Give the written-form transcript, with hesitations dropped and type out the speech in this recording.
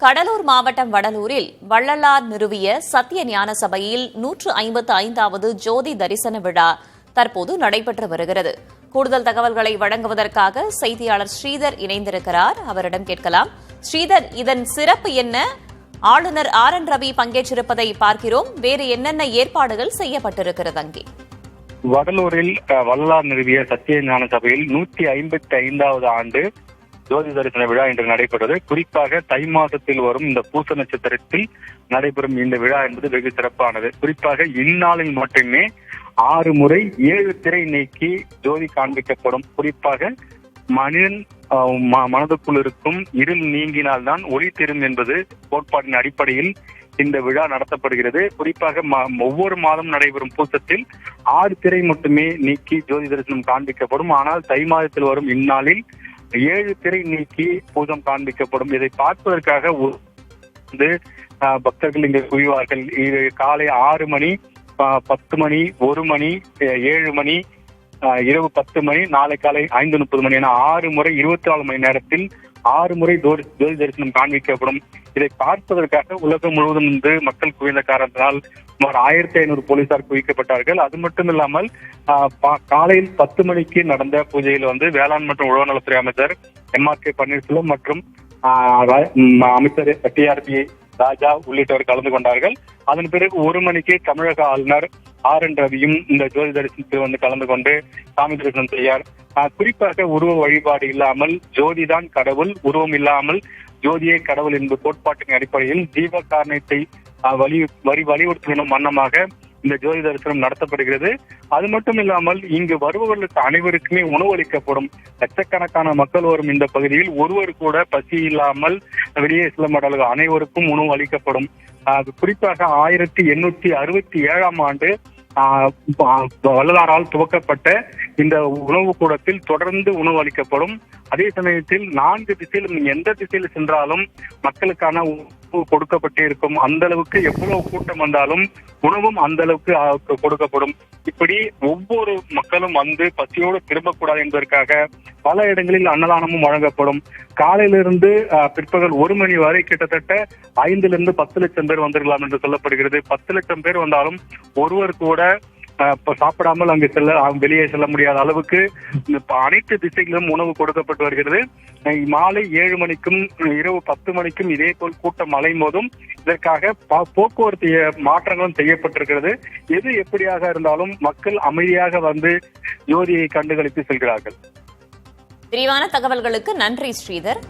கடலூர் மாவட்டம் வடலூரில் வள்ளலார் நிறுவிய சத்திய ஞான சபையில் 155வது ஜோதி தரிசன விழா தற்போது நடைபெற்று வருகிறது. கூடுதல் தகவல்களை வழங்குவதற்காக செய்தியாளர் ஸ்ரீதர் இணைந்திருக்கிறார். அவரிடம் கேட்கலாம். ஸ்ரீதர், இதன் சிறப்பு என்ன? ஆளுநர் RN ரவி பங்கேற்றிருப்பதை பார்க்கிறோம். வேறு என்னென்ன ஏற்பாடுகள் செய்யப்பட்டிருக்கிறது அங்கே? வடலூரில் வள்ளலார் நிறுவிய சத்திய ஞான சபையில் 155வது ஆண்டு ஜோதி தரிசன விழா இன்று நடைபெற்றது. குறிப்பாக தை மாதத்தில் வரும் இந்த பூச நட்சத்திரத்தில் நடைபெறும் இந்த விழா என்பது வெகு சிறப்பானது. குறிப்பாக இந்நாளில் மட்டுமே 6 முறை 7 திரை நீக்கி ஜோதி காண்பிக்கப்படும். குறிப்பாக மனிதன் மனதுக்குள் இருக்கும் இருள் நீங்கினால்தான் ஒளி தரும் என்பது கோட்பாட்டின் அடிப்படையில் இந்த விழா நடத்தப்படுகிறது. குறிப்பாக ஒவ்வொரு மாதம் நடைபெறும் பூசத்தில் 6 திரை மட்டுமே நீக்கி ஜோதி தரிசனம் காண்பிக்கப்படும். ஆனால் தை மாதத்தில் வரும் இந்நாளில் 7 திரை நீக்கி பூஜம் காண்பிக்கப்படும். இதை பார்ப்பதற்காக பக்தர்கள் இங்கு குவிவார்கள். இது காலை 6 மணி, 10 மணி, 1 மணி, 7 மணி, இரவு 10 மணி, நாளை காலை 5:30 மணி என 6 முறை 24 மணி நேரத்தில் 6 முறை ஜோதி தரிசனம் காண்பிக்கப்படும். இதை பார்ப்பதற்காக உலகம் முழுவதும் இருந்து மக்கள் குவிந்த காரணத்தினால் சுமார் 1500 போலீசார் குவிக்கப்பட்டார்கள். அது மட்டும் இல்லாமல் காலையில் 10 மணிக்கு நடந்த பூஜையில் வேளாண் மற்றும் உழவர் நலத்துறை அமைச்சர் MRK பன்னீர்செல்வம் மற்றும் அமைச்சர் TRP ராஜா உள்ளிட்டவர் கலந்து கொண்டார்கள். அதன் பிறகு 1 மணிக்கு தமிழக ஆளுநர் RN ரவியும் இந்த ஜோதி தரிசனத்தில் கலந்து கொண்டு சாமி தரிசனம் செய்யார். குறிப்பாக உருவ வழிபாடு இல்லாமல் ஜோதிதான் கடவுள், உருவம் இல்லாமல் ஜோதியே கடவுள் என்பது கோட்பாட்டின் அடிப்படையில் ஜீவ காரணத்தை வலியுறுத்தும் வண்ணமாக இந்த ஜோதி தரிசனம் நடத்தப்படுகிறது. அது மட்டும் இல்லாமல் இங்கு வருபவர்களுக்கு அனைவருக்குமே உணவு அளிக்கப்படும். லட்சக்கணக்கான மக்கள் வரும் இந்த பகுதியில் ஒருவர் கூட பசி இல்லாமல் வெளியே செல்ல மாட்டார்கள். அனைவருக்கும் உணவு அளிக்கப்படும். குறிப்பாக 1867ஆம் ஆண்டு வள்ளலாரால் துவக்கப்பட்ட இந்த உணவு கூடத்தில் தொடர்ந்து உணவு அளிக்கப்படும். அதே சமயத்தில் 4 திசையிலும் எந்த திசையில் சென்றாலும் மக்களுக்கான உணவு கொடுக்கப்பட்டே இருக்கும். அந்த அளவுக்கு எவ்வளவு கூட்டம் வந்தாலும் உணவும் அந்த அளவுக்கு கொடுக்கப்படும். இப்படி ஒவ்வொரு மக்களும் பசியோடு திரும்பக்கூடாது என்பதற்காக பல இடங்களில் அன்னதானமும் வழங்கப்படும். காலையிலிருந்து பிற்பகல் 1 மணி வரை கிட்டத்தட்ட 5 to 10 லட்சம் பேர் வந்திருக்கலாம் என்று சொல்லப்படுகிறது. 10 லட்சம் பேர் வந்தாலும் ஒருவர் கூட சாப்பிடாமல் அங்கு வெளியே செல்ல முடியாத அளவுக்கு அனைத்து திசைகளிலும் உணவு கொடுக்கப்பட்டு வருகிறது. மாலை 7 மணிக்கும் இரவு 10 மணிக்கும் இதே போல் கூட்டம் அலைமோதும். இதற்காக போக்குவரத்து மாற்றங்களும் செய்யப்பட்டிருக்கிறது. எது எப்படியாக இருந்தாலும் மக்கள் அமைதியாக ஜோதியை கண்டுகளித்து செல்கிறார்கள். விரிவான தகவல்களுக்கு நன்றி ஸ்ரீதர்.